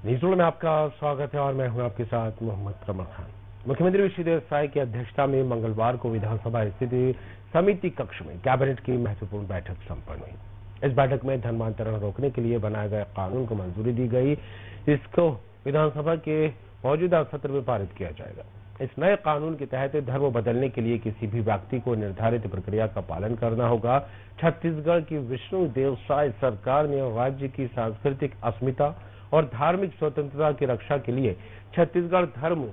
News में आपका स्वागत है और मैं हूं आपके साथ मोहम्मद कमर खान। मुख्यमंत्री विष्णुदेव साय की अध्यक्षता में मंगलवार को विधानसभा स्थित समिति कक्ष में कैबिनेट की महत्वपूर्ण बैठक संपन्न हुई। इस बैठक में धर्मांतरण रोकने के लिए बनाए गए कानून को मंजूरी दी गई। इसको विधानसभा के मौजूदा सत्र में पारित किया जाएगा। इस नए कानून के तहत धर्म बदलने के लिए किसी भी व्यक्ति को निर्धारित प्रक्रिया का पालन करना होगा। छत्तीसगढ़ की विष्णुदेव साय सरकार ने राज्य की सांस्कृतिक अस्मिता और धार्मिक स्वतंत्रता की रक्षा के लिए छत्तीसगढ़ धर्म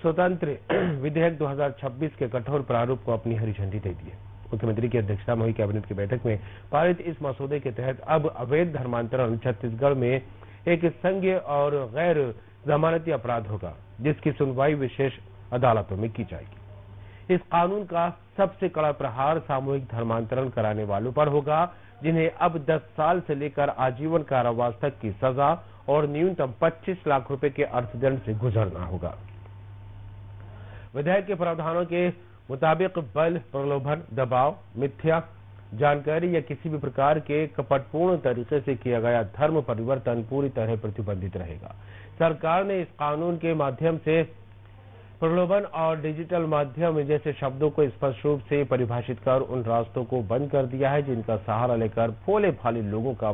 स्वतंत्र विधेयक 2026 के कठोर प्रारूप को अपनी हरी झंडी दे दी है। मुख्यमंत्री की अध्यक्षता में हुई कैबिनेट की बैठक में पारित इस मसौदे के तहत अब अवैध धर्मांतरण छत्तीसगढ़ में एक संज्ञेय और गैर जमानती अपराध होगा, जिसकी सुनवाई विशेष अदालतों में की जाएगी। इस कानून का सबसे कड़ा प्रहार सामूहिक धर्मांतरण कराने वालों पर होगा, जिन्हें अब 10 साल से लेकर आजीवन कारावास तक की सजा और न्यूनतम 25 लाख रुपए के अर्थदंड से गुजरना होगा। विधेयक के प्रावधानों के मुताबिक बल, प्रलोभन, दबाव, मिथ्या जानकारी या किसी भी प्रकार के कपटपूर्ण तरीके से किया गया धर्म परिवर्तन पूरी तरह प्रतिबंधित रहेगा। सरकार ने इस कानून के माध्यम से प्रलोभन और डिजिटल माध्यम जैसे शब्दों को स्पष्ट रूप से परिभाषित कर उन रास्तों को बंद कर दिया है जिनका सहारा लेकर भोले भाले लोगों का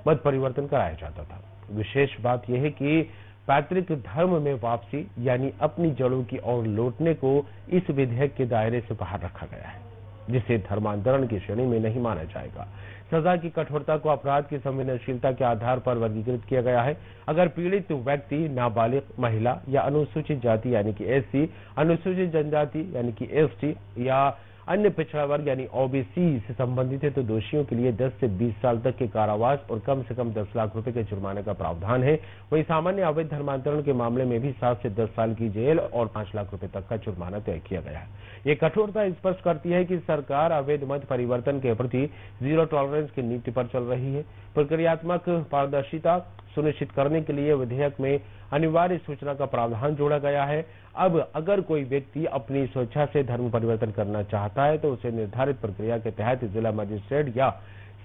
मत परिवर्तन कराया जाता था। विशेष बात यह है कि पैतृक धर्म में वापसी यानी अपनी जड़ों की ओर लौटने को इस विधेयक के दायरे से बाहर रखा गया है, जिसे धर्मांतरण की श्रेणी में नहीं माना जाएगा। सजा की कठोरता को अपराध की संवेदनशीलता के आधार पर वर्गीकृत किया गया है। अगर पीड़ित व्यक्ति नाबालिग, महिला या अनुसूचित जाति यानी कि एससी, अनुसूचित जनजाति यानी कि एसटी या अन्य पिछड़ा वर्ग यानी ओबीसी से संबंधित है तो दोषियों के लिए 10 से 20 साल तक के कारावास और कम से कम 10 लाख रुपए के जुर्माने का प्रावधान है। वहीं सामान्य अवैध धर्मांतरण के मामले में भी 7 से 10 साल की जेल और 5 लाख रुपए तक का जुर्माना तय किया गया है। ये कठोरता स्पष्ट करती है कि सरकार अवैध मत परिवर्तन के प्रति जीरो टॉलरेंस की नीति पर चल रही है। प्रक्रियात्मक पारदर्शिता सुनिश्चित करने के लिए विधेयक में अनिवार्य सूचना का प्रावधान जोड़ा गया है। अब अगर कोई व्यक्ति अपनी स्वेच्छा से धर्म परिवर्तन करना चाहता है तो उसे निर्धारित प्रक्रिया के तहत जिला मजिस्ट्रेट या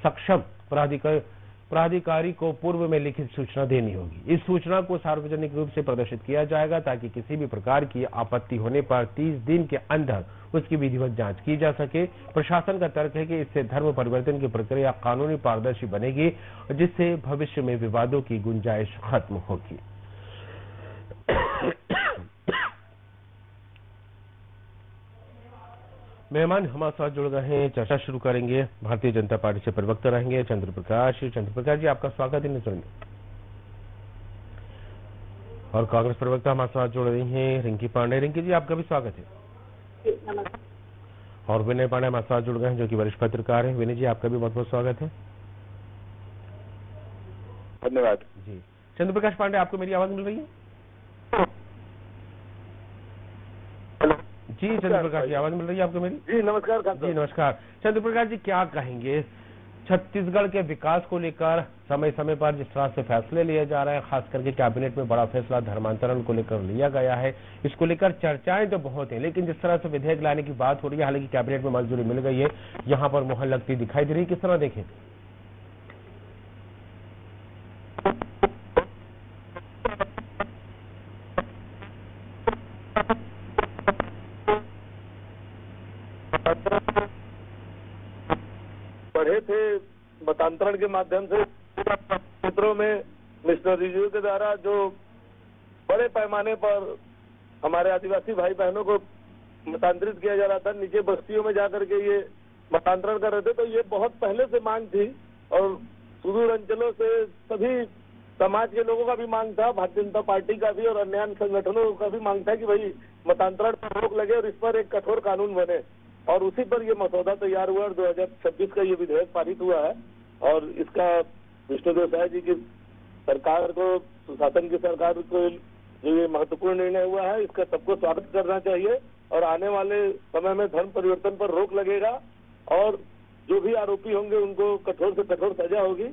सक्षम प्राधिकारी को पूर्व में लिखित सूचना देनी होगी। इस सूचना को सार्वजनिक रूप से प्रदर्शित किया जाएगा ताकि किसी भी प्रकार की आपत्ति होने पर 30 दिन के अंदर उसकी विधिवत जांच की जा सके। प्रशासन का तर्क है कि इससे धर्म परिवर्तन की प्रक्रिया कानूनी पारदर्शी बनेगी, जिससे भविष्य में विवादों की गुंजाइश खत्म होगी। मेहमान हमारे साथ जुड़ गए हैं, चर्चा शुरू करेंगे। भारतीय जनता पार्टी से प्रवक्ता रहेंगे चंद्र प्रकाश जी, आपका स्वागत है न्यूज़ में। और कांग्रेस प्रवक्ता हमारे साथ जुड़ रही हैं रिंकी पांडे। रिंकी जी, आपका भी स्वागत है। और विनय पांडे हमारे साथ जुड़ गए हैं, जो कि वरिष्ठ पत्रकार हैं। विनय जी, आपका भी बहुत बहुत स्वागत है। धन्यवाद जी। चंद्र प्रकाश पांडे, आपको मेरी आवाज मिल रही है? जी चंद्र प्रकाश जी, आवाज मिल रही है आपको मेरी? जी नमस्कार। जी नमस्कार। चंद्र प्रकाश जी, क्या कहेंगे छत्तीसगढ़ के विकास को लेकर समय समय पर जिस तरह से फैसले लिए जा रहे हैं, खास करके कैबिनेट में बड़ा फैसला धर्मांतरण को लेकर लिया गया है, इसको लेकर चर्चाएं तो बहुत हैं, लेकिन जिस तरह से विधेयक लाने की बात हो रही है, हालांकि कैबिनेट में मंजूरी मिल गई है, यहाँ पर मुहर लगती दिखाई दे रही है, किस तरह देखें? पढ़े थे मतांतरण के माध्यम से क्षेत्रों में मिस्टर रिजू के द्वारा जो बड़े पैमाने पर हमारे आदिवासी भाई बहनों को मतांतरित किया जा रहा था, नीचे बस्तियों में जाकर के ये मतांतरण कर रहे थे, तो ये बहुत पहले से मांग थी और सुदूर अंचलों से सभी समाज के लोगों का भी मांग था, भारतीय जनता पार्टी का भी और अन्य संगठनों का भी मांग था कि भाई मतांतरण पर रोक लगे और इस पर एक कठोर कानून बने। और उसी पर ये मसौदा तैयार हुआ और 2026 का ये विधेयक पारित हुआ है। और इसका विष्णुदेव साय जी की सरकार को, सुशासन की सरकार को जो ये महत्वपूर्ण निर्णय हुआ है, इसका सबको स्वागत करना चाहिए। और आने वाले समय में धर्म परिवर्तन पर रोक लगेगा और जो भी आरोपी होंगे उनको कठोर से कठोर सजा होगी।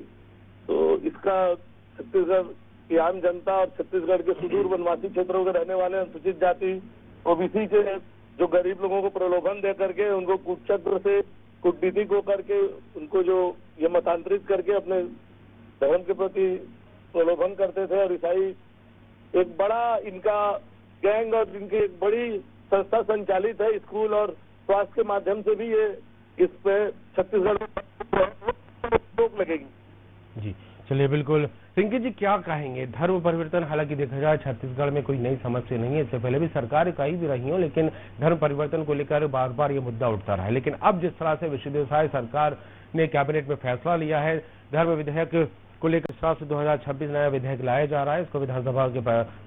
तो इसका छत्तीसगढ़ की आम जनता और छत्तीसगढ़ के सुदूर वनवासी क्षेत्रों के रहने वाले अनुसूचित जाति, ओबीसी के जो गरीब लोगों को प्रलोभन दे करके उनको कूटचक्र से कूटनीतिक होकर के उनको जो ये मतांतरित करके अपने धर्म के प्रति प्रलोभन करते थे और ईसाई एक बड़ा इनका गैंग और इनकी एक बड़ी संस्था संचालित है। स्कूल और स्वास्थ्य के माध्यम से भी ये इस पे छत्तीसगढ़ में रोक लगेगी। जी चलिए, बिल्कुल रिंकी जी, क्या कहेंगे धर्म परिवर्तन? हालांकि देखा जाए छत्तीसगढ़ में कोई नई समस्या नहीं है, इससे पहले भी सरकार कई भी रही हो, लेकिन धर्म परिवर्तन को लेकर बार बार ये मुद्दा उठता रहा है। लेकिन अब जिस तरह से विश्वविद्यालय सरकार ने कैबिनेट में फैसला लिया है, धर्म विधेयक को लेकर इस तरह से 2026 नया विधेयक लाया जा रहा है, इसको विधानसभा के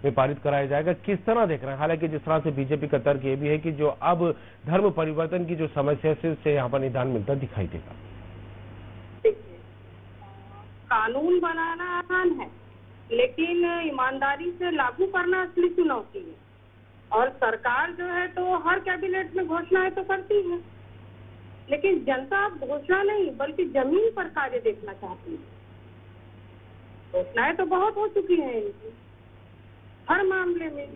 में पारित कराया जाएगा, किस तरह देख रहे हैं? हालांकि जिस तरह से बीजेपी का तर्क ये भी है कि जो अब धर्म परिवर्तन की जो समस्या है उससे यहाँ पर निदान मिलता दिखाई देगा। कानून बनाना आसान है, लेकिन ईमानदारी से लागू करना असली चुनौती है। और सरकार जो है तो हर कैबिनेट में घोषणाएं तो करती है, लेकिन जनता अब घोषणा नहीं बल्कि जमीन पर कार्य देखना चाहती है। घोषणाएं तो बहुत हो चुकी हैं इनकी हर मामले में,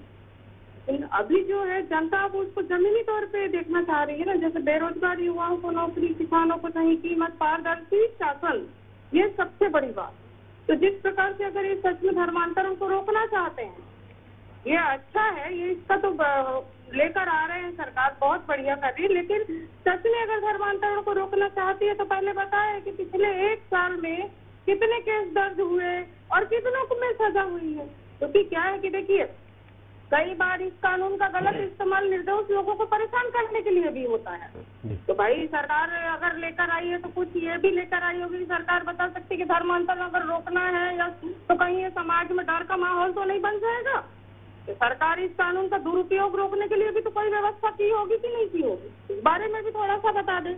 लेकिन अभी जो है जनता अब उसको जमीनी तौर पे देखना चाह रही है ना। जैसे बेरोजगार युवाओं को नौकरी, किसानों को सही कीमत, पारदर्शी शासन, ये सबसे बड़ी बात। तो जिस प्रकार से अगर ये सच में धर्मांतरण को रोकना चाहते हैं, ये अच्छा है, ये इसका तो लेकर आ रहे हैं, सरकार बहुत बढ़िया कर रही है। लेकिन सच में अगर धर्मांतरण को रोकना चाहती है तो पहले बताया कि पिछले 1 साल में कितने केस दर्ज हुए और कितनों को में सजा हुई है। क्योंकि क्या है कि देखिए, कई बार इस कानून का गलत इस्तेमाल निर्दोष लोगों को परेशान करने के लिए भी होता है। तो भाई सरकार अगर लेकर आई है तो कुछ ये भी लेकर आई होगी कि सरकार बता सकती है कि धर्मांतरण अगर रोकना है या तो कहीं ये समाज में डर का माहौल तो नहीं बन जाएगा। तो सरकार इस कानून का दुरुपयोग रोकने के लिए भी तो कोई व्यवस्था की होगी कि नहीं की होगी, इस बारे में भी थोड़ा सा बता दें।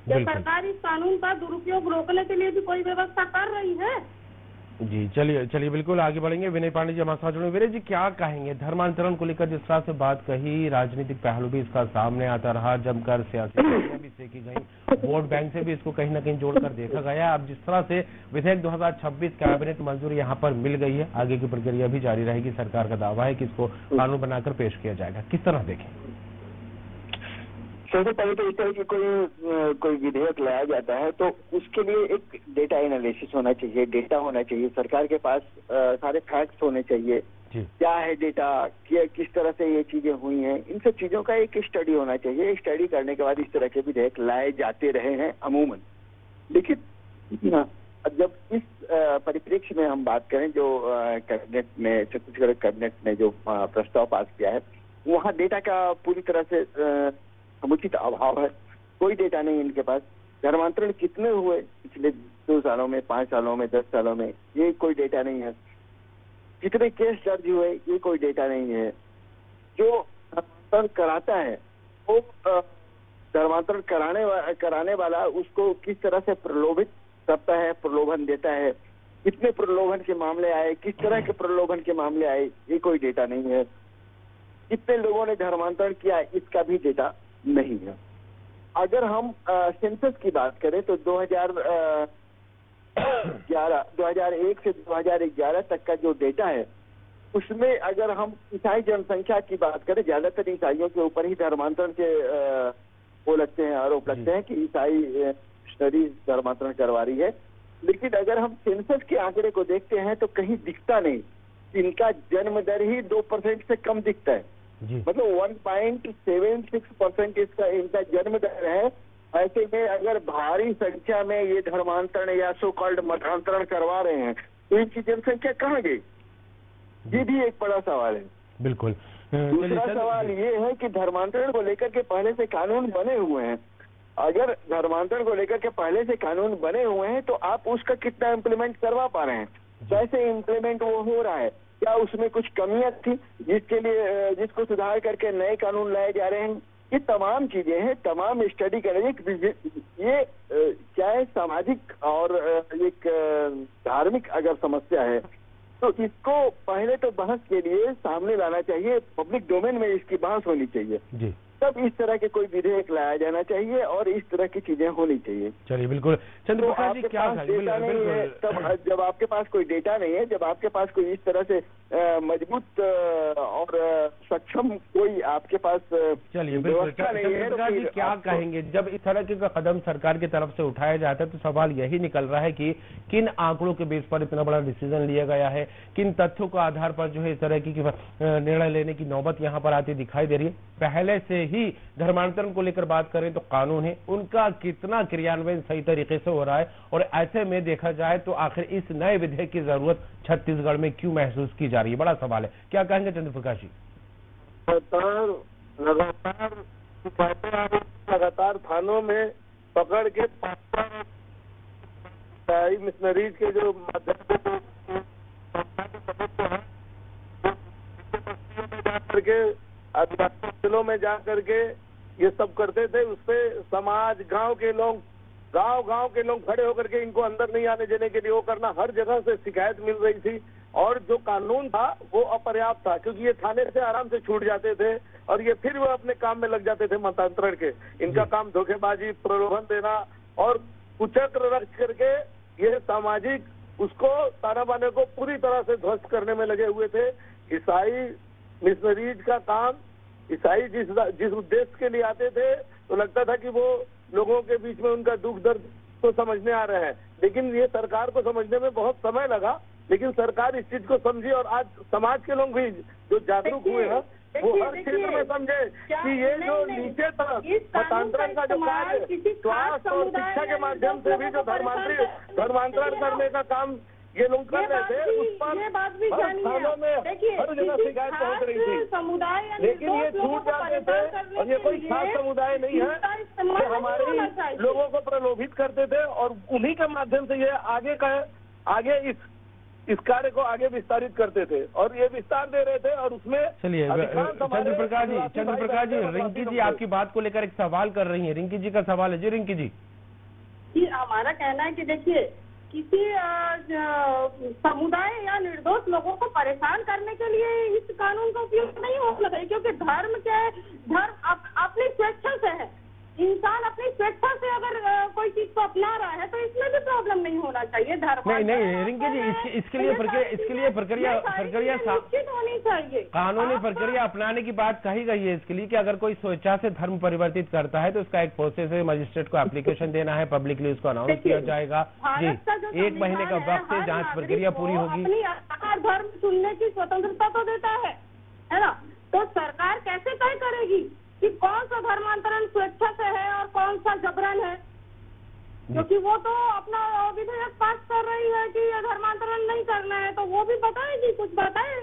क्या सरकार इस कानून का दुरुपयोग रोकने के लिए भी कोई व्यवस्था कर रही है? जी चलिए बिल्कुल आगे बढ़ेंगे। विनय पांडे जी हमारे साथ जुड़े। विनय जी, क्या कहेंगे धर्मांतरण को लेकर? जिस तरह से बात कही, राजनीतिक पहलू भी इसका सामने आता रहा, जमकर सियासी भी सेकी गई, वोट बैंक से भी इसको कहीं ना कहीं जोड़कर देखा गया। अब जिस तरह से विधेयक 2026 कैबिनेट मंजूरी यहाँ पर मिल गई है, आगे की प्रक्रिया भी जारी रहेगी। सरकार का दावा है कि इसको कानून बनाकर पेश किया जाएगा, किस तरह देखें? सबसे पहले तो इस तरह की कोई विधेयक लाया जाता है तो उसके लिए एक डेटा एनालिसिस होना चाहिए, डेटा होना चाहिए, सरकार के पास सारे फैक्ट्स होने चाहिए। क्या है डेटा, किस तरह से ये चीजें हुई हैं, इन सब चीजों का एक स्टडी होना चाहिए। स्टडी करने के बाद इस तरह के विधेयक लाए जाते रहे हैं अमूमन। लेकिन जब इस परिप्रेक्ष्य में हम बात करें, जो कैबिनेट में, छत्तीसगढ़ कैबिनेट ने जो प्रस्ताव पास किया है, वहाँ डेटा का पूरी तरह से समुचित अभाव है। कोई डेटा नहीं इनके पास। धर्मांतरण कितने हुए पिछले 2 सालों में, 5 सालों में, 10 सालों में, ये कोई डेटा नहीं है। कितने केस दर्ज हुए, ये कोई डेटा नहीं है। जो धर्मांतरण कराता है वो धर्मांतरण कराने वाला उसको किस तरह से प्रलोभित करता है, प्रलोभन देता है, कितने प्रलोभन के मामले आए, किस तरह के प्रलोभन के मामले आए, ये कोई डेटा नहीं है। कितने लोगों ने धर्मांतरण किया, इसका भी डेटा नहीं है। अगर हम सेंसस की बात करें तो 2001 से 2011 तक का जो डेटा है, उसमें अगर हम ईसाई जनसंख्या की बात करें, ज्यादातर ईसाइयों के ऊपर ही धर्मांतरण के वो लगते हैं, आरोप लगते हैं कि ईसाई मिशनरी धर्मांतरण करवा रही है। लेकिन अगर हम सेंसस के आंकड़े को देखते हैं तो कहीं दिखता नहीं, इनका जन्म दर ही 2% से कम दिखता है। मतलब 1.76% इनका जन्म दर है। ऐसे में अगर भारी संख्या में ये धर्मांतरण या सो कॉल्ड मतांतरण करवा रहे हैं तो इनकी जनसंख्या कहाँ गई? ये भी एक बड़ा सवाल है। बिल्कुल। दूसरा सवाल ये है कि धर्मांतरण को लेकर के पहले से कानून बने हुए हैं। अगर धर्मांतरण को लेकर के पहले से कानून बने हुए हैं तो आप उसका कितना इम्प्लीमेंट करवा पा रहे हैं, कैसे इम्प्लीमेंट वो हो रहा है, क्या उसमें कुछ कमियां थी जिसके लिए जिसको सुधार करके नए कानून लाए जा रहे हैं? ये तमाम चीजें हैं, तमाम स्टडी करेंगे। ये क्या है, सामाजिक और एक धार्मिक अगर समस्या है तो इसको पहले तो बहस के लिए सामने लाना चाहिए, पब्लिक डोमेन में इसकी बहस होनी चाहिए। तब इस तरह के कोई विधेयक लाया जाना चाहिए और इस तरह की चीजें होनी चाहिए। चलिए बिल्कुल चंद्र तो प्रकाश जी, क्या डेटा नहीं है, तब जब आपके पास कोई डेटा नहीं है, जब आपके पास कोई इस तरह से मजबूत और सक्षम कोई आपके पास चलिए बिल्कुल चंद्र प्रकाश जी, क्या कहेंगे जब इस तरह के कदम सरकार की तरफ से उठाया जाता है तो सवाल यही निकल रहा है कि किन आंकड़ों के बेस पर इतना बड़ा डिसीजन लिया गया है, किन तथ्यों के आधार पर जो है इस तरह की निर्णय लेने की नौबत यहाँ पर आती दिखाई दे रही है। पहले से ही धर्मांतरण को लेकर बात करें तो कानून है, उनका कितना क्रियान्वयन सही तरीके से हो रहा है, और ऐसे में देखा जाए तो आखिर इस नए विधेयक की जरूरत छत्तीसगढ़ में क्यों महसूस की जा रही है, बड़ा सवाल है। क्या कहेंगे चंद्र प्रकाश जी? लगातार थानों में पकड़ के मिशनरीज के जो माध्यम करके आदिवासी जिलों में जा करके ये सब करते थे, उसपे समाज गांव के लोग खड़े होकर के इनको अंदर नहीं आने देने के लिए वो करना, हर जगह से शिकायत मिल रही थी। और जो कानून था वो अपर्याप्त था, क्योंकि ये थाने से आराम से छूट जाते थे और ये फिर वो अपने काम में लग जाते थे मतांतरण के। इनका काम धोखेबाजी, प्रलोभन देना और कुचक्र रच करके ये सामाजिक उसको ताना बाने को पूरी तरह से ध्वस्त करने में लगे हुए थे। ईसाई मिशनरीज का काम, ईसाई जिस उद्देश्य के लिए आते थे तो लगता था कि वो लोगों के बीच में उनका दुख दर्द तो समझने आ रहे हैं, लेकिन ये सरकार को समझने में बहुत समय लगा। लेकिन सरकार इस चीज को समझी और आज समाज के लोग भी जो जागरूक हुए हैं वो हर क्षेत्र में समझे कि ये जो नीचे तरफ मतांतरण का जो कार्य स्वास्थ्य और शिक्षा के माध्यम से भी जो धर्मांतरण करने का काम ये लोग कर रहे थे, उस पर हर थानों में हर जगह शिकायत पहुंच रही थी, लेकिन ये छूट जाते थे। और ये कोई खास समुदाय नहीं है, ये हमारे लोगों को प्रलोभित करते थे और उन्हीं के माध्यम से ये आगे इस कार्य को आगे विस्तारित करते थे और ये विस्तार दे रहे थे। और उसमें चलिए चंद्र प्रकाश जी, रिंकी जी आपकी बात को लेकर एक सवाल कर रही है। रिंकी जी का सवाल है। जी रिंकी जी। हमारा कहना है कि देखिए, किसी समुदाय या निर्दोष लोगों को परेशान करने के लिए इस कानून का उपयोग नहीं होना चाहिए, क्योंकि धर्म अपनी स्वेच्छा से है। इंसान अपनी स्वेच्छा से अगर कोई चीज को अपना रहा है तो इसमें भी प्रॉब्लम नहीं होना चाहिए। धर्म नहीं रिंकी जी, इसके लिए प्रक्रिया निश्चित होनी चाहिए। कानूनी प्रक्रिया अपनाने की बात कही गई है इसके लिए कि अगर कोई स्वेच्छा से धर्म परिवर्तित करता है तो उसका एक प्रोसेस है, मजिस्ट्रेट को एप्लीकेशन देना है, पब्लिकली उसको अनाउंस किया जाएगा। जी, 1 महीने का वक्त है, जांच प्रक्रिया पूरी होगी। अपनी धर्म चुनने की स्वतंत्रता तो देता है ना, तो सरकार कैसे तय करेगी कि कौन सा धर्मांतरण स्वेच्छा से है और कौन सा जबरन है? क्योंकि वो तो अपना विधेयक पास कर रही है कि ये धर्मांतरण नहीं करना है, तो वो भी बताएगी, कुछ बताए।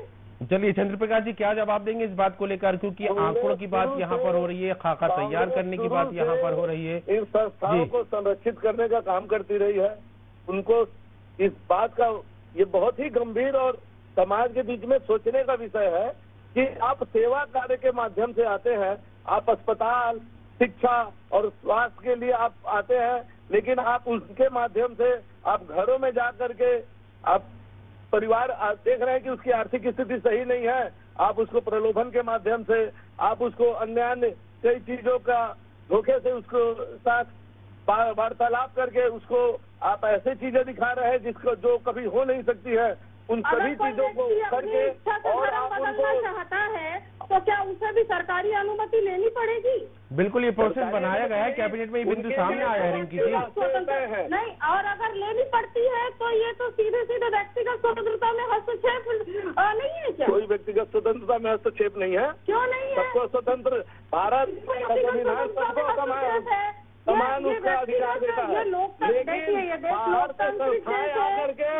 चलिए चंद्र प्रकाश जी, क्या जवाब देंगे इस बात को लेकर, क्योंकि आंकड़ों की बात यहाँ पर हो रही है, खाका तैयार करने की बात यहाँ पर हो रही है। इन संस्थाओं को संरक्षित करने का काम करती रही है। उनको इस बात का ये बहुत ही गंभीर और समाज के बीच में सोचने का विषय है कि आप सेवा कार्य के माध्यम से आते हैं, आप अस्पताल, शिक्षा और स्वास्थ्य के लिए आप आते हैं, लेकिन आप उसके माध्यम से आप घरों में जा करके आप परिवार देख रहे हैं कि उसकी आर्थिक स्थिति सही नहीं है, आप उसको प्रलोभन के माध्यम से, आप उसको अन्य कई चीजों का धोखे से उसको साथ वार्तालाप करके उसको आप ऐसे चीजें दिखा रहे हैं जिसको जो कभी हो नहीं सकती है, उन सभी चीजों को करके और आप उनको चाहता है तो क्या उसे भी सरकारी अनुमति लेनी पड़ेगी? बिल्कुल, ये प्रोसेस बनाया गया है, कैबिनेट में ये बिंदु सामने आया है रिंकी जी। नहीं, और अगर लेनी पड़ती है तो ये तो सीधे व्यक्तिगत स्वतंत्रता में हस्तक्षेप नहीं है क्या? कोई व्यक्तिगत स्वतंत्रता में हस्तक्षेप नहीं है। क्यों नहीं है? सबको स्वतंत्र, भारत संविधान सबको समान उसका अधिकार देता है, लेकिन बाहर से संस्थाएं आकर के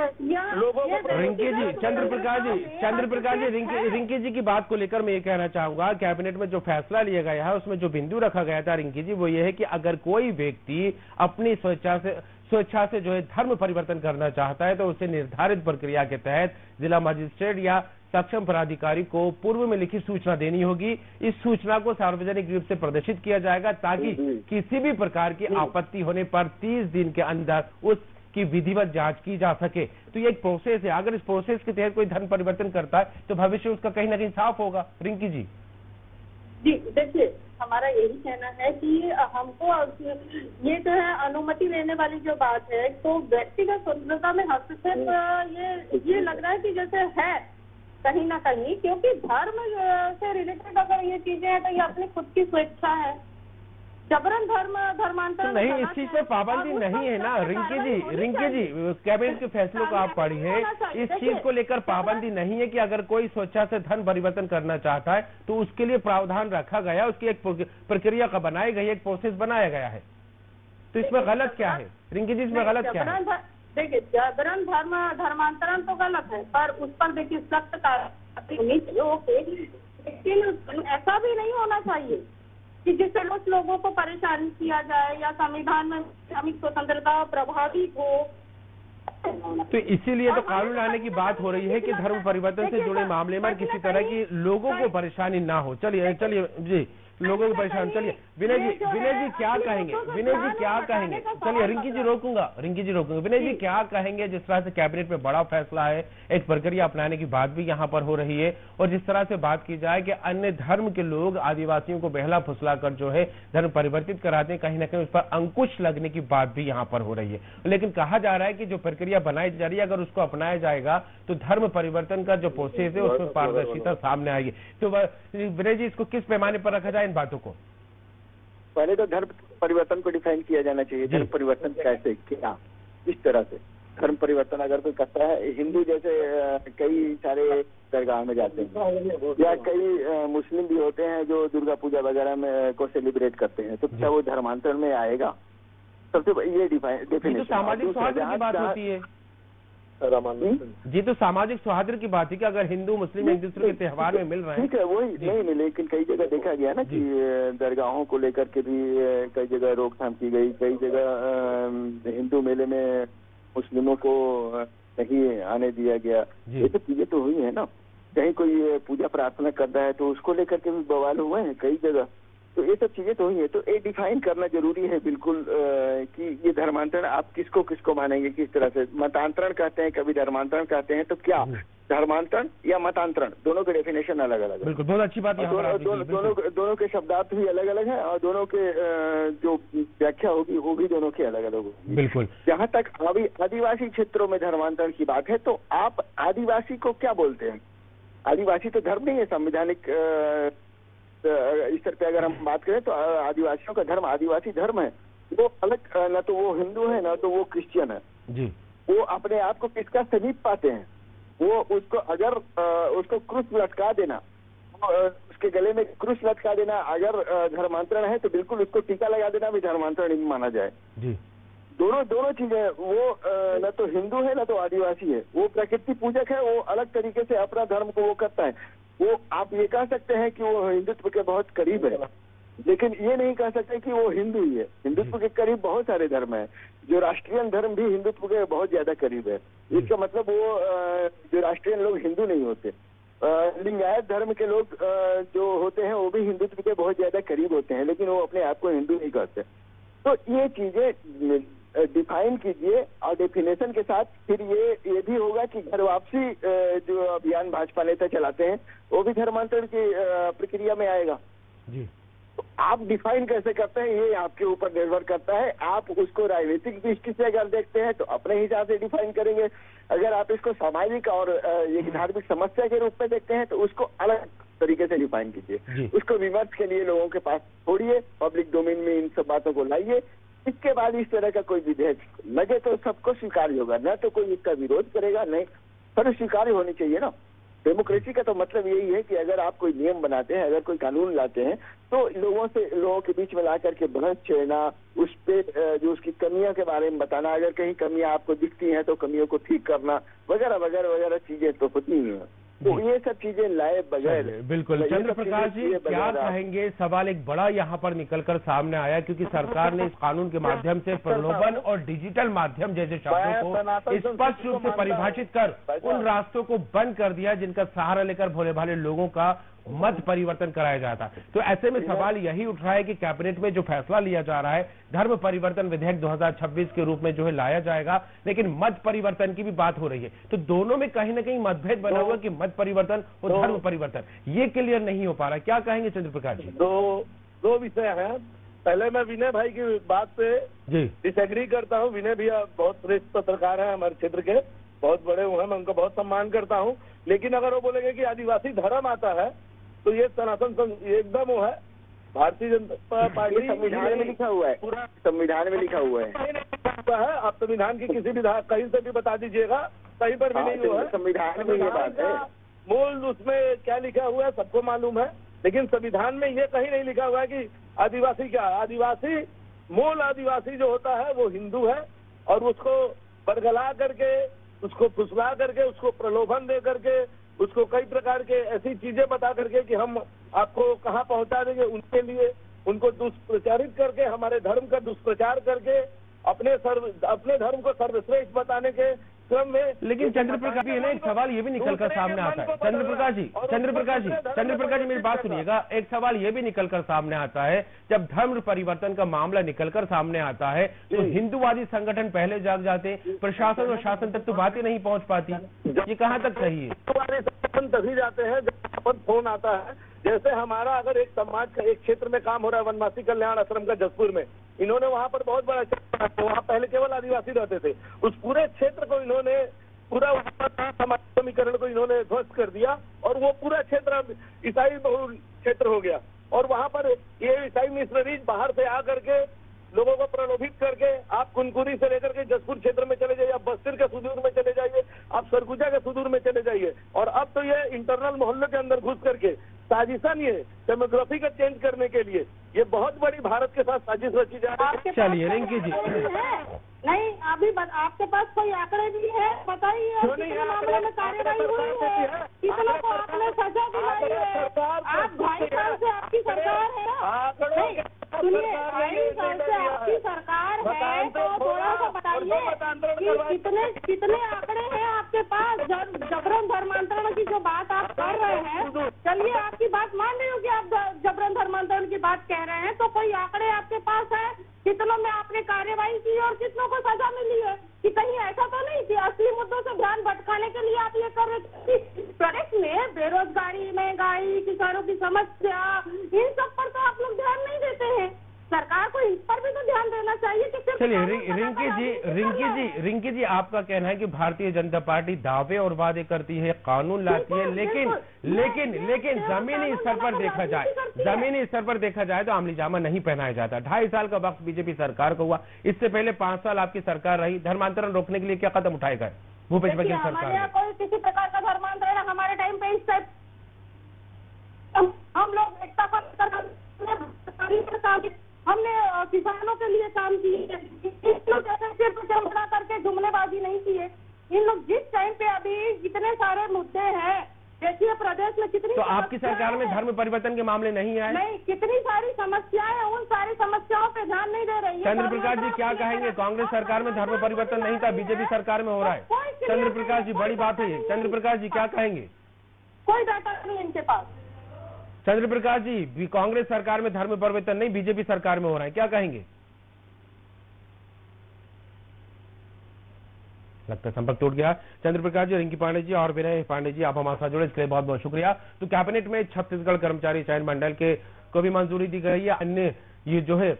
लोगों को। रिंकी जी, चंद्र प्रकाश जी, रिंकी जी की बात को लेकर मैं ये कहना चाहूंगा, कैबिनेट में जो फैसला लिया गया है उसमें जो बिंदु रखा गया था रिंकी जी, वो ये है कि अगर कोई व्यक्ति अपनी स्वेच्छा से जो है धर्म परिवर्तन करना चाहता है तो उसे निर्धारित प्रक्रिया के तहत जिला मजिस्ट्रेट या सक्षम पदाधिकारी को पूर्व में लिखित सूचना देनी होगी। इस सूचना को सार्वजनिक रूप से प्रदर्शित किया जाएगा ताकि किसी भी प्रकार की आपत्ति होने पर 30 दिन के अंदर उसकी विधिवत जांच की जा सके। तो ये एक प्रोसेस है, अगर इस प्रोसेस के तहत कोई धर्म परिवर्तन करता है तो भविष्य उसका कहीं ना कहीं साफ होगा। रिंकी जी। जी देखिए, हमारा यही कहना है कि हमको ये जो है अनुमति लेने वाली जो बात है, तो व्यक्तिगत स्वतंत्रता में हस्तक्षेप ये लग रहा है कि जैसे है कहीं ना कहीं, क्योंकि धर्म से रिलेटेड अगर ये चीजें हैं तो ये अपनी खुद की स्वेच्छा है। जबरन धर्मांतरण तो नहीं, इस चीज पे पाबंदी नहीं है ना रिंकी जी, कैबिनेट के फैसलों को आप पढ़िए, इस चीज को लेकर पाबंदी नहीं है कि अगर कोई स्वेच्छा से धर्म परिवर्तन करना चाहता है तो उसके लिए प्रावधान रखा गया, उसकी एक प्रक्रिया का बनाई गई, एक प्रोसेस बनाया गया है। तो इसमें गलत क्या है रिंकी जी, इसमें गलत क्या है? देखिए, जबरन धर्मांतरण तो गलत है, पर उस पर देखिए सख्त कार्रवाई, लेकिन ऐसा भी नहीं होना चाहिए कि जिससे उस लोगों को परेशान किया जाए या संविधान में धार्मिक स्वतंत्रता प्रभावित हो। तो इसीलिए तो कानून लाने की बात हो रही है कि धर्म परिवर्तन से जुड़े मामले में किसी तरह की लोगों को परेशानी ना हो। चलिए जी, लोगों को परेशान। चलिए विनय जी क्या कहेंगे? चलिए रिंकी जी रोकूंगा। विनय जी क्या कहेंगे जिस तरह से कैबिनेट में बड़ा फैसला है, एक प्रक्रिया अपनाने की बात भी यहाँ पर हो रही है, और जिस तरह से बात की जाए कि अन्य धर्म के लोग आदिवासियों को बहला फुसला कर जो है धर्म परिवर्तित कराते हैं, कहीं ना कहीं उस पर अंकुश लगने की बात भी यहाँ पर हो रही है। लेकिन कहा जा रहा है कि जो प्रक्रिया बनाई जा रही है, अगर उसको अपनाया जाएगा तो धर्म परिवर्तन का जो प्रोसेस है उसमें पारदर्शिता सामने आएगी। तो विनय जी, इसको किस पैमाने पर रखा जाए इन बातों को? पहले तो धर्म परिवर्तन को डिफाइन किया जाना चाहिए। धर्म परिवर्तन कैसे, क्या, इस तरह से धर्म परिवर्तन अगर कोई करता है, हिंदू जैसे कई सारे दरगाह में जाते हैं, या कई मुस्लिम भी होते हैं जो दुर्गा पूजा वगैरह में को सेलिब्रेट करते हैं, तो क्या वो धर्मांतरण में आएगा? सबसे ये डेफिनेशन सामाजिक सौहार्द की बात होती है जी, तो सामाजिक सौहार्द की बात है कि अगर हिंदू मुस्लिम एक दूसरे के त्योहार में मिल रहे हैं, ठीक है, वही नहीं, लेकिन कई जगह देखा गया ना कि दरगाहों को लेकर के भी कई जगह रोकथाम की गई, कई जगह हिंदू मेले में मुस्लिमों को नहीं आने दिया गया। ये तो चीजें तो हुई है ना। कहीं कोई पूजा प्रार्थना कर रहा है तो उसको लेकर के भी बवाल हुए हैं कई जगह। तो ये सब चीजें तो हुई है। तो ये डिफाइन करना जरूरी है बिल्कुल कि ये धर्मांतरण आप किसको मानेंगे, किस तरह से। मतांतरण कहते हैं, कभी धर्मांतरण कहते हैं, तो क्या धर्मांतरण या मतांतरण, दोनों के डेफिनेशन अलग अलग है। बिल्कुल, बहुत अच्छी बात। दोनों के शब्दार्थ भी अलग अलग है, और दोनों के जो व्याख्या होगी वो भी दोनों की अलग अलग होगी। बिल्कुल। जहाँ तक अभी आदिवासी क्षेत्रों में धर्मांतरण की बात है, तो आप आदिवासी को क्या बोलते हैं? आदिवासी तो धर्म नहीं है। संवैधानिक स्तर पे अगर हम बात करें तो आदिवासियों का धर्म आदिवासी धर्म है। वो अलग, न तो वो हिंदू है न तो वो क्रिश्चियन है जी। वो अपने आप को किसका समीप पाते हैं? वो उसको अगर उसको क्रूस लटका देना, उसके गले में क्रूस लटका देना अगर धर्मांतरण है, तो बिल्कुल उसको टीका लगा देना भी धर्मांतरण नहीं माना जाए जी। दोनों चीजें। वो न तो हिंदू है न तो आदिवासी है। वो प्रकृति पूजक है, वो अलग तरीके से अपना धर्म को वो करता है। वो आप ये कह सकते हैं कि वो हिंदुत्व के बहुत करीब है, लेकिन ये नहीं कह सकते कि वो हिंदू ही है। हिंदुत्व के करीब बहुत सारे धर्म है। जो राष्ट्रीय धर्म भी हिंदुत्व के बहुत ज्यादा करीब है। इसका मतलब वो जो राष्ट्रीय लोग हिंदू नहीं होते। लिंगायत धर्म के लोग जो होते हैं वो भी हिंदुत्व के बहुत ज्यादा करीब होते हैं, लेकिन वो अपने आप को हिंदू नहीं कहते। तो ये चीजें डिफाइन कीजिए, और डेफिनेशन के साथ फिर ये भी होगा कि घर वापसी जो अभियान भाजपा नेता चलाते हैं वो भी धर्मांतरण की प्रक्रिया में आएगा जी। तो आप डिफाइन कैसे करते हैं ये आपके ऊपर निर्भर करता है। आप उसको राजनीतिक दृष्टि से अगर देखते हैं तो अपने हिसाब से डिफाइन करेंगे। अगर आप इसको सामाजिक और एक धार्मिक समस्या के रूप में देखते हैं तो उसको अलग तरीके से डिफाइन कीजिए। उसको विमर्श के लिए लोगों के पास छोड़िए, पब्लिक डोमेन में इन सब बातों को लाइए। इसके बाद इस तरह का कोई विधेयक लगे तो सबको स्वीकार्य होगा, न तो कोई इसका विरोध करेगा, नहीं पर स्वीकार्य होनी चाहिए ना। डेमोक्रेसी का तो मतलब यही है कि अगर आप कोई नियम बनाते हैं, अगर कोई कानून लाते हैं, तो लोगों के बीच में ला करके बहस छेड़ना, उस पे जो उसकी कमियों के बारे में बताना, अगर कहीं कमियां आपको दिखती हैं तो कमियों को ठीक करना, वगैरह वगैरह वगैरह चीजें तो होती ही हैं। तो ये सब चीजें लाए बगैर बिल्कुल। चंद्र प्रकाश जी क्या कहेंगे? सवाल एक बड़ा यहाँ पर निकलकर सामने आया, क्योंकि सरकार ने इस कानून के माध्यम से प्रलोभन और डिजिटल माध्यम जैसे शब्दों को स्पष्ट रूप से परिभाषित कर उन रास्तों को बंद कर दिया जिनका सहारा लेकर भोले भाले लोगों का मत परिवर्तन कराया जाता। तो ऐसे में सवाल यही उठ रहा है कि कैबिनेट में जो फैसला लिया जा रहा है धर्म परिवर्तन विधेयक 2026 के रूप में जो है लाया जाएगा, लेकिन मत परिवर्तन की भी बात हो रही है। तो दोनों में कहीं ना कहीं मतभेद बना हुआ कि मत परिवर्तन और धर्म परिवर्तन, ये क्लियर नहीं हो पा रहा। क्या कहेंगे चंद्र प्रकाश जी? दो विषय हैं। पहले मैं विनय भाई की बात पे डिसएग्री करता हूँ। विनय भैया बहुत श्रेष्ठ पत्रकार है, हमारे क्षेत्र के बहुत बड़े हुए हैं, मैं उनका बहुत सम्मान करता हूँ। लेकिन अगर वो बोलेंगे कि आदिवासी धर्म आता है तो ये सनातन एकदम वो है। भारतीय जनता पार्टी संविधान में लिखा हुआ है, पूरा संविधान में लिखा हुआ है। आप संविधान की किसी भी कहीं से भी बता दीजिएगा, कहीं पर भी नहीं हुआ है। संविधान में ये बात है, मूल उसमें क्या लिखा हुआ है सबको मालूम है, लेकिन संविधान में ये कहीं नहीं लिखा हुआ है कि आदिवासी क्या। आदिवासी, मूल आदिवासी जो होता है वो हिंदू है, और उसको बरगला करके, उसको फुसला करके, उसको प्रलोभन दे करके, उसको कई प्रकार के ऐसी चीजें बता करके कि हम आपको कहाँ पहुंचा देंगे, उनके लिए उनको दुष्प्रचारित करके, हमारे धर्म का दुष्प्रचार करके, अपने धर्म को सर्वश्रेष्ठ बताने के क्रम में। लेकिन चंद्र प्रकाश जी, एक सवाल ये भी निकल कर सामने आता है। चंद्र प्रकाश जी मेरी बात सुनिएगा। एक सवाल ये भी निकल कर सामने आता है, जब धर्म परिवर्तन का मामला निकल कर सामने आता है तो हिंदूवादी संगठन पहले जाग जाते, प्रशासन और शासन तक तो बातें नहीं पहुंच पाती। ये कहाँ तक सही है? हिंदूवादी संगठन तभी जाते हैं जब फोन आता है। जैसे हमारा अगर एक समाज का एक क्षेत्र में काम हो रहा है, वनवासी कल्याण आश्रम का जसपुर में, इन्होंने वहाँ पर बहुत बड़ा क्षेत्र, तो वहाँ पहले केवल आदिवासी रहते थे, उस पूरे क्षेत्र को इन्होंने पूरा समाज समीकरण को इन्होंने ध्वस्त कर दिया, और वो पूरा क्षेत्र अब ईसाई बहुल क्षेत्र हो गया। और वहाँ पर ये ईसाई मिशनरीज बाहर से आकर के लोगों को प्रलोभित करके, आप कुनकुरी से लेकर के जसपुर क्षेत्र में चले जाइए, आप बस्तर के सुदूर में चले जाइए, आप सरगुजा के सुदूर में चले जाइए, और अब तो ये इंटरनल मोहल्लों के अंदर घुस करके साजिशन, ये डेमोग्राफी का चेंज करने के लिए ये बहुत बड़ी भारत के साथ साजिश रची जा रही है। चलिए रिंकी जी, नहीं अभी आपके पास कोई आंकड़े भी है, बताइए कितने मामले में कार्रवाई हुई है, कितनों को आपने सजा दिलाई है? आप 2.5 साल से आपकी सरकार है ना? सुनिए, 2.5 साल से आपकी सरकार है, तो थोड़ा सा बताइए कि कितने आंकड़े हैं आपके पास? जबरन धर्मांतरण की जो बात आप कर रहे हैं, चलिए आपकी बात मान रही हूँ कि आप जबरन धर्मांतरण की बात कह रहे हैं, तो कोई आंकड़े आपके पास है कितनों में आपने कार्रवाई की और कितनों को सजा मिली है? कि कहीं ऐसा तो नहीं कि असली मुद्दों से ध्यान भटकाने के लिए आप ये कर रहे हैं? प्रदेश में बेरोजगारी, महंगाई, किसानों की समस्या, इन सब पर तो आप लोग ध्यान नहीं देते हैं। सरकार को इन पर भी तो ध्यान देना चाहिए कि सिर्फ। चलिए रिंकी जी आपका कहना है कि भारतीय जनता पार्टी दावे और वादे करती है, कानून लाती है, लेकिन जमीनी स्तर पर देखा जाए तो अमली जामा नहीं पहनाया जाता। 2.5 साल का वक्त बीजेपी सरकार को हुआ, इससे पहले 5 साल आपकी सरकार रही। धर्मांतरण रोकने के लिए क्या कदम उठाए गए भूपेश बघेल सरकार ने? कोई किसी प्रकार का धर्मांतरण हमारे टाइम पे इस टाइप हम लोग एकता पर हमने किसानों के लिए काम किए। इन लोग ऐसे सिर्फ चमड़ा करके जुमलेबाजी नहीं किए। इन लोग जिस टाइम पे अभी इतने सारे मुद्दे हैं, देखिए प्रदेश में कितनी, तो आपकी सरकार में धर्म परिवर्तन के मामले नहीं आए? नहीं, कितनी सारी समस्याएं, उन सारी समस्याओं पे ध्यान नहीं दे रही है। चंद्र प्रकाश जी क्या कहेंगे? कांग्रेस सरकार में धर्म परिवर्तन नहीं था, बीजेपी सरकार में हो रहा है। चंद्र प्रकाश जी बड़ी बात है ये। चंद्र प्रकाश जी क्या कहेंगे? कोई डाटा नहीं इनके पास। चंद्र प्रकाश जी, कांग्रेस सरकार में धर्म परिवर्तन नहीं, बीजेपी सरकार में हो रहा है, क्या कहेंगे? लगता है संपर्क टूट गया। चंद्र प्रकाश जी, रिंकी पांडे जी और विनय पांडे जी, आप हमारे साथ जुड़े, इसके लिए बहुत बहुत शुक्रिया। तो कैबिनेट में छत्तीसगढ़ कर्मचारी चयन मंडल के को भी मंजूरी दी गई है, अन्य ये जो है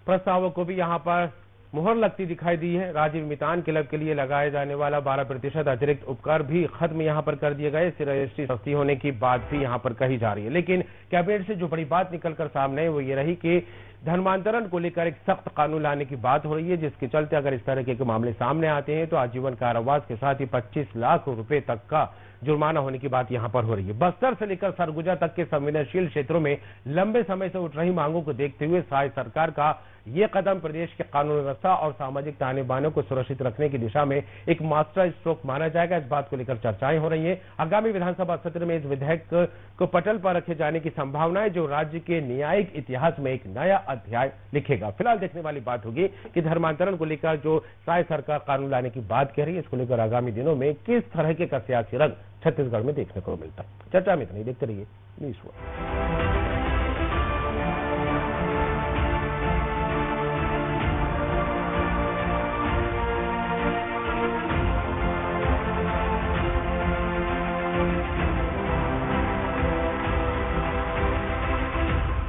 प्रस्तावों को भी यहाँ पर मुहर लगती दिखाई दी है। राजीव मितान क्लब के लिए लगाए जाने वाला 12% अतिरिक्त उपकर भी खत्म यहाँ पर कर दिए गए। रजिस्ट्री सस्ती होने की बात भी यहाँ पर कही जा रही है। लेकिन कैबिनेट से जो बड़ी बात निकलकर सामने है वो ये रही कि धर्मांतरण को लेकर एक सख्त कानून लाने की बात हो रही है, जिसके चलते अगर इस तरह के मामले सामने आते हैं तो आजीवन कारावास के साथ ही 25 लाख रुपए तक का जुर्माना होने की बात यहां पर हो रही है। बस्तर से लेकर सरगुजा तक के संवेदनशील क्षेत्रों में लंबे समय से उठ रही मांगों को देखते हुए राज्य सरकार का ये कदम प्रदेश के कानून व्यवस्था और सामाजिक ताने बाने को सुरक्षित रखने की दिशा में एक मास्टर स्ट्रोक माना जाएगा। इस बात को लेकर चर्चाएं हो रही हैं। आगामी विधानसभा सत्र में इस विधेयक को पटल पर रखे जाने की संभावना है, जो राज्य के न्यायिक इतिहास में एक नया अध्याय लिखेगा। फिलहाल देखने वाली बात होगी कि धर्मांतरण को लेकर जो राज्य सरकार कानून लाने की बात कह रही है, इसको लेकर आगामी दिनों में किस तरह का सियासी रंग छत्तीसगढ़ में देखने को मिलता है। चर्चा में इतना ही, देखते रहिए न्यूज़ वर्ल्ड।